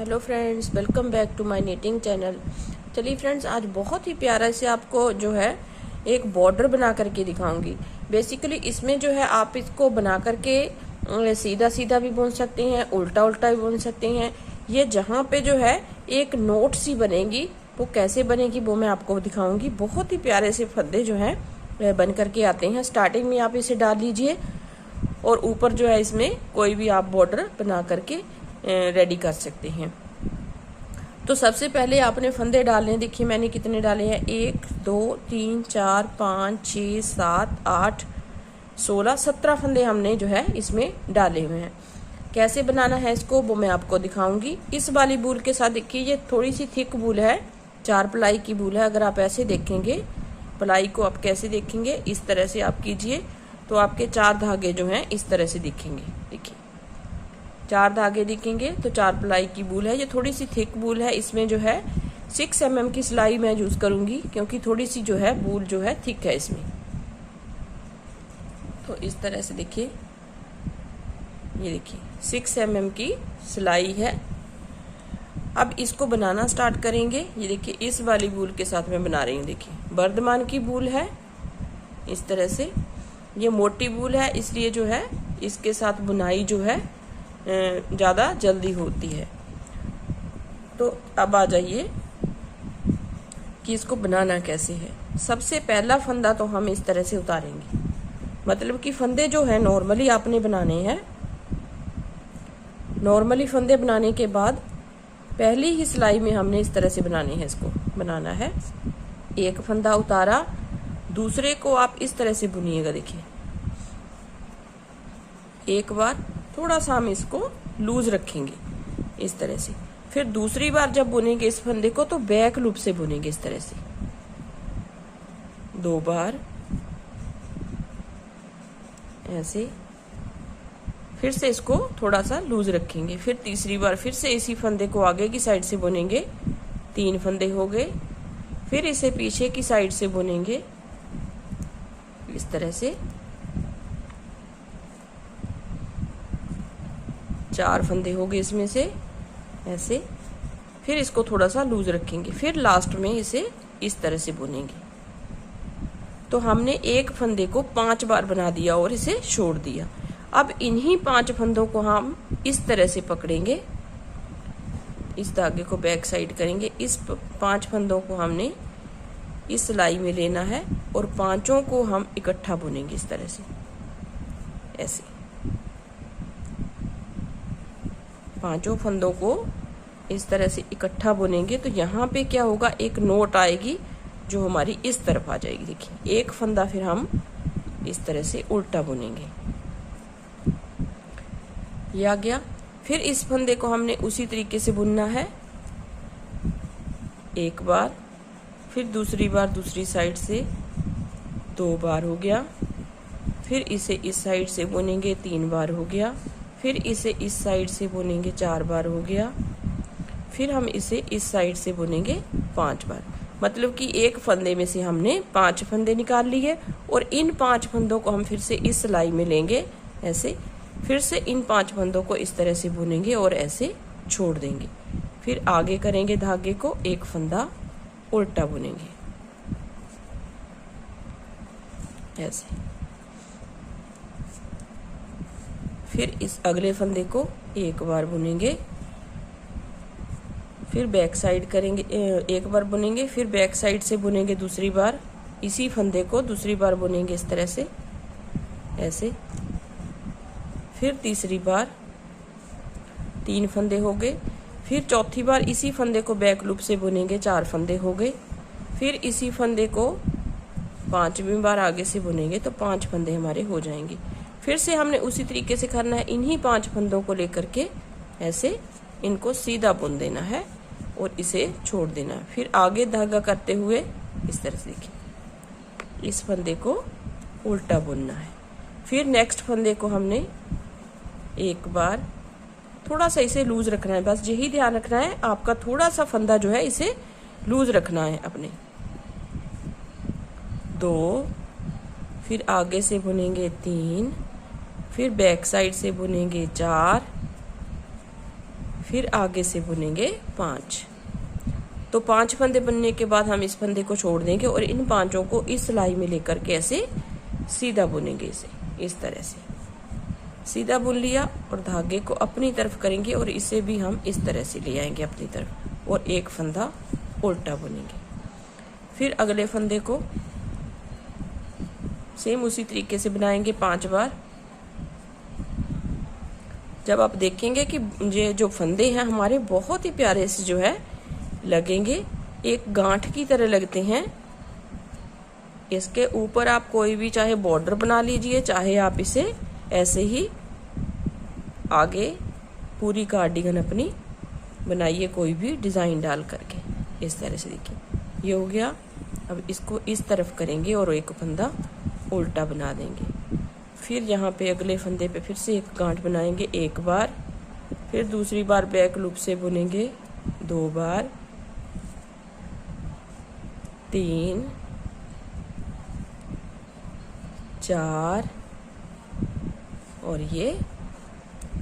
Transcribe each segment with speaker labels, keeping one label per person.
Speaker 1: Hello friends, welcome back to my knitting channel. चलिए friends, आज बहुत ही प्यारा से आपको जो है एक बॉर्डर बना करके दिखाऊंगी। बेसिकली इसमें जो है आप इसको बना करके सीधा सीधा भी बुन सकते हैं, उल्टा उल्टा भी बुन सकते हैं। ये जहाँ पे जो है एक नोट सी बनेगी, वो कैसे बनेगी वो मैं आपको दिखाऊंगी। बहुत ही प्यारे से फंदे जो है बन करके आते हैं। स्टार्टिंग में आप इसे डाल लीजिए और ऊपर जो है इसमें कोई भी आप बॉर्डर बना करके रेडी कर सकते हैं। तो सबसे पहले आपने फंदे डालने, देखिए मैंने कितने डाले हैं, 1 2 3 4 5 6 7 8 16 17 फंदे हमने जो है इसमें डाले हुए हैं। कैसे बनाना है इसको वो मैं आपको दिखाऊंगी। इस वाली बूल के साथ देखिए ये थोड़ी सी थिक बूल है, 4 प्लाई की बूल है। अगर आप ऐसे देखेंगे, प्लाई को आप कैसे देखेंगे, इस तरह से आप कीजिए तो आपके 4 धागे जो हैं इस तरह से दिखेंगे। देखिए 4 धागे दिखेंगे तो 4 प्लाई की बूल है। ये थोड़ी सी थिक बूल है, इसमें जो है 6 mm की सिलाई मैं यूज करूंगी क्योंकि थोड़ी सी जो है बूल जो है थिक है इसमें। तो इस तरह से देखिए, ये देखिए 6 mm की सिलाई है। अब इसको बनाना स्टार्ट करेंगे। ये देखिए इस वाली बूल के साथ मैं बना रही हूँ। देखिए वर्धमान की बूल है इस तरह से, ये मोटी बूल है इसलिए जो है इसके साथ बुनाई जो है ज़्यादा जल्दी होती है। तो अब आ जाइए कि इसको बनाना कैसे है। सबसे पहला फंदा तो हम इस तरह से उतारेंगे, मतलब कि फंदे जो है नॉर्मली आपने बनाने हैं। नॉर्मली फंदे बनाने के बाद पहली ही सिलाई में हमने इस तरह से बनाने हैं, इसको बनाना है। एक फंदा उतारा, दूसरे को आप इस तरह से बुनिएगा। देखिए एक बार थोड़ा सा हम इसको लूज रखेंगे इस तरह से, फिर दूसरी बार जब बुनेंगे इस फंदे को तो बैक लूप से बुनेंगे इस तरह से 2 बार ऐसे, फिर से इसको थोड़ा सा लूज रखेंगे, फिर तीसरी बार फिर से इसी फंदे को आगे की साइड से बुनेंगे। 3 फंदे हो गए, फिर इसे पीछे की साइड से बुनेंगे इस तरह से 4 फंदे हो गए इसमें से ऐसे, फिर इसको थोड़ा सा लूज रखेंगे, फिर लास्ट में इसे इस तरह से बुनेंगे। तो हमने एक फंदे को 5 बार बना दिया और इसे छोड़ दिया। अब इन्हीं 5 फंदों को हम इस तरह से पकड़ेंगे, इस धागे को बैक साइड करेंगे। इस 5 फंदों को हमने इस सिलाई में लेना है और 5 को हम इकट्ठा बुनेंगे इस तरह से ऐसे। 5 फंदों को इस तरह से इकट्ठा बुनेंगे तो यहाँ पे क्या होगा, एक नोट आएगी जो हमारी इस तरफ आ जाएगी। देखिए एक फंदा फिर हम इस तरह से उल्टा बुनेंगे, ये आ गया। फिर इस फंदे को हमने उसी तरीके से बुनना है, एक बार, फिर दूसरी बार दूसरी साइड से 2 बार हो गया, फिर इसे इस साइड से बुनेंगे 3 बार हो गया, फिर इसे इस साइड से बुनेंगे 4 बार हो गया, फिर हम इसे इस साइड से बुनेंगे 5 बार। मतलब कि एक फंदे में से हमने 5 फंदे निकाल लिए और इन 5 फंदों को हम फिर से इस सिलाई में लेंगे ऐसे, फिर से इन 5 फंदों को इस तरह से बुनेंगे और ऐसे छोड़ देंगे। फिर आगे करेंगे धागे को, एक फंदा उल्टा बुनेंगे ऐसे, फिर इस अगले फंदे को एक बार बुनेंगे, फिर बैक साइड करेंगे, एक बार बुनेंगे, फिर बैक साइड से बुनेंगे दूसरी बार, इसी फंदे को दूसरी बार बुनेंगे इस तरह से ऐसे, फिर तीसरी बार 3 फंदे हो गए, फिर चौथी बार इसी फंदे को बैक लूप से बुनेंगे, 4 फंदे हो गए, फिर इसी फंदे को 5वीं बार आगे से बुनेंगे तो 5 फंदे हमारे हो जाएंगे। फिर से हमने उसी तरीके से करना है, इन्हीं 5 फंदों को लेकर के ऐसे इनको सीधा बुन देना है और इसे छोड़ देना है। फिर आगे धागा करते हुए इस तरह से देखिए इस फंदे को उल्टा बुनना है। फिर नेक्स्ट फंदे को हमने एक बार थोड़ा सा इसे लूज रखना है, बस यही ध्यान रखना है आपका, थोड़ा सा फंदा जो है इसे लूज रखना है अपने। 2, फिर आगे से बुनेंगे 3, फिर बैक साइड से बुनेंगे 4, फिर आगे से बुनेंगे 5। तो 5 फंदे बनने के बाद हम इस फंदे को छोड़ देंगे और इन 5 को इस सिलाई में लेकर के ऐसे सीधा बुनेंगे। इसे इस तरह से सीधा बुन लिया और धागे को अपनी तरफ करेंगे और इसे भी हम इस तरह से ले आएंगे अपनी तरफ और एक फंदा उल्टा बुनेंगे। फिर अगले फंदे को सेम उसी तरीके से बनाएंगे 5 बार। जब आप देखेंगे कि ये जो फंदे हैं हमारे बहुत ही प्यारे से जो है लगेंगे, एक गांठ की तरह लगते हैं। इसके ऊपर आप कोई भी चाहे बॉर्डर बना लीजिए, चाहे आप इसे ऐसे ही आगे पूरी कार्डिगन अपनी बनाइए कोई भी डिज़ाइन डाल करके। इस तरह से देखिए ये हो गया। अब इसको इस तरफ करेंगे और एक फंदा उल्टा बना देंगे। फिर यहाँ पे अगले फंदे पे फिर से एक गांठ बनाएंगे 1 बार, फिर दूसरी बार बैक लूप से बुनेंगे 2 बार, 3, 4 और ये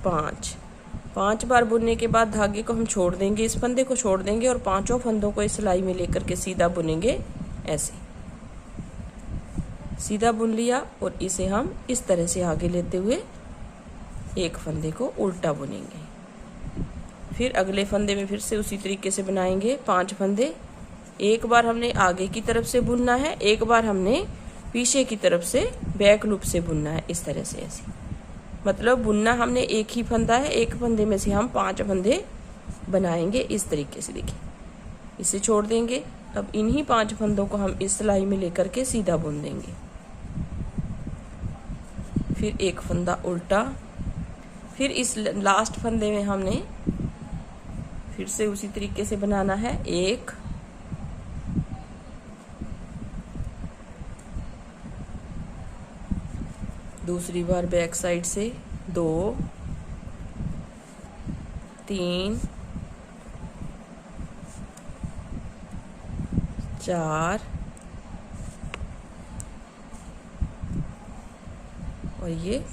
Speaker 1: 5 बार बुनने के बाद धागे को हम छोड़ देंगे, इस फंदे को छोड़ देंगे और 5 फंदों को इस सिलाई में लेकर के सीधा बुनेंगे। ऐसे सीधा बुन लिया और इसे हम इस तरह से आगे लेते हुए एक फंदे को उल्टा बुनेंगे। फिर अगले फंदे में फिर से उसी तरीके से बनाएंगे 5 फंदे। एक बार हमने आगे की तरफ से बुनना है, एक बार हमने पीछे की तरफ से बैक लूप से बुनना है। इस तरह से ऐसे मतलब बुनना हमने एक ही फंदा है, एक फंदे में से हम 5 फंदे बनाएंगे। इस तरीके से देखिए इसे छोड़ देंगे। अब इन्हीं 5 फंदों को हम इस सिलाई में लेकर के सीधा बुन देंगे। फिर एक फंदा उल्टा, फिर इस लास्ट फंदे में हमने फिर से उसी तरीके से बनाना है 1, दूसरी बार बैक साइड से 2, 3, 4 और ये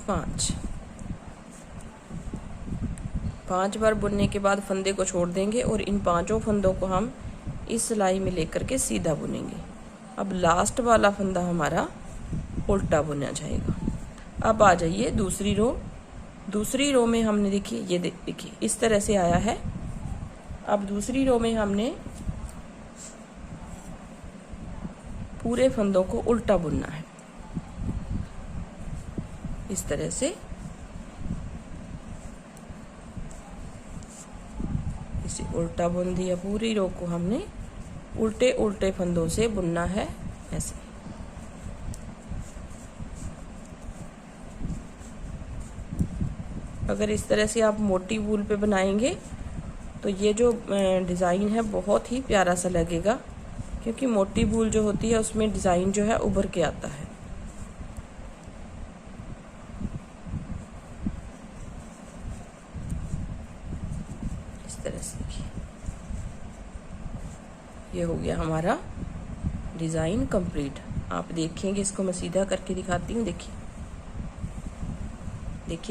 Speaker 1: 5 बार बुनने के बाद फंदे को छोड़ देंगे और इन 5 फंदों को हम इस सिलाई में लेकर के सीधा बुनेंगे। अब लास्ट वाला फंदा हमारा उल्टा बुना जाएगा। अब आ जाइए दूसरी रो में हमने देखिए ये देखिए इस तरह से आया है। अब दूसरी रो में हमने पूरे फंदों को उल्टा बुनना है। इस तरह से इसे उल्टा बुन दिया। पूरी रो को हमने उल्टे उल्टे फंदों से बुनना है ऐसे। अगर इस तरह से आप मोटी वूल पे बनाएंगे तो ये जो डिज़ाइन है बहुत ही प्यारा सा लगेगा, क्योंकि मोटी वूल जो होती है उसमें डिज़ाइन जो है उभर के आता है। इस तरह से ये हो गया हमारा डिज़ाइन कंप्लीट। आप देखेंगे, इसको मैं सीधा करके दिखाती हूँ। देखिए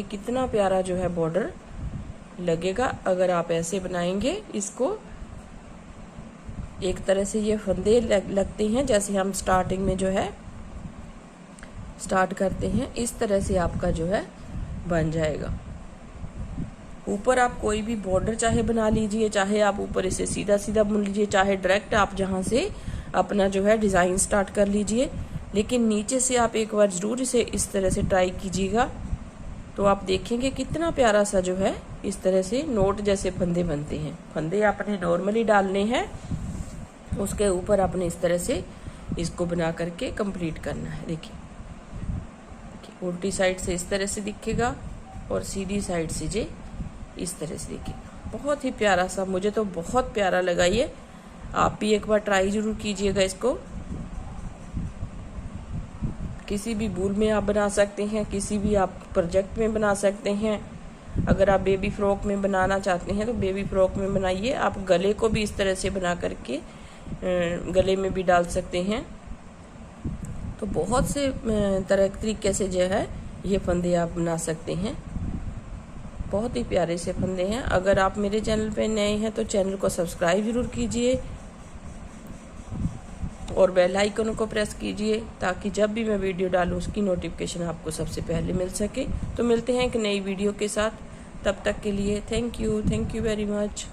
Speaker 1: कितना प्यारा जो है बॉर्डर लगेगा अगर आप ऐसे बनाएंगे। इसको एक तरह से ये फंदे लगते हैं जैसे हम स्टार्टिंग में जो है स्टार्ट करते हैं, इस तरह से आपका जो है बन जाएगा। ऊपर आप कोई भी बॉर्डर चाहे बना लीजिए, चाहे आप ऊपर इसे सीधा सीधा बुन लीजिए, चाहे डायरेक्ट आप जहाँ से अपना जो है डिज़ाइन स्टार्ट कर लीजिए। लेकिन नीचे से आप एक बार ज़रूर इसे इस तरह से ट्राई कीजिएगा, तो आप देखेंगे कितना प्यारा सा जो है इस तरह से नोट जैसे फंदे बनते हैं। फंदे आपने नॉर्मली डालने हैं, उसके ऊपर आपने इस तरह से इसको बना करके कंप्लीट करना है। देखिए उल्टी साइड से इस तरह से दिखेगा और सीधी साइड से जे इस तरह से दिखेगा। बहुत ही प्यारा सा, मुझे तो बहुत प्यारा लगा ये। आप भी एक बार ट्राई जरूर कीजिएगा इसको। किसी भी वूल में आप बना सकते हैं, किसी भी आप प्रोजेक्ट में बना सकते हैं। अगर आप बेबी फ्रॉक में बनाना चाहते हैं तो बेबी फ्रॉक में बनाइए। आप गले को भी इस तरह से बना करके गले में भी डाल सकते हैं। तो बहुत से तरीके से जो है ये फंदे आप बना सकते हैं। बहुत ही प्यारे से फंदे हैं। अगर आप मेरे चैनल पे नए हैं तो चैनल को सब्सक्राइब ज़रूर कीजिए और बेल आइकन को प्रेस कीजिए ताकि जब भी मैं वीडियो डालूँ उसकी नोटिफिकेशन आपको सबसे पहले मिल सके। तो मिलते हैं एक नई वीडियो के साथ, तब तक के लिए थैंक यू वेरी मच।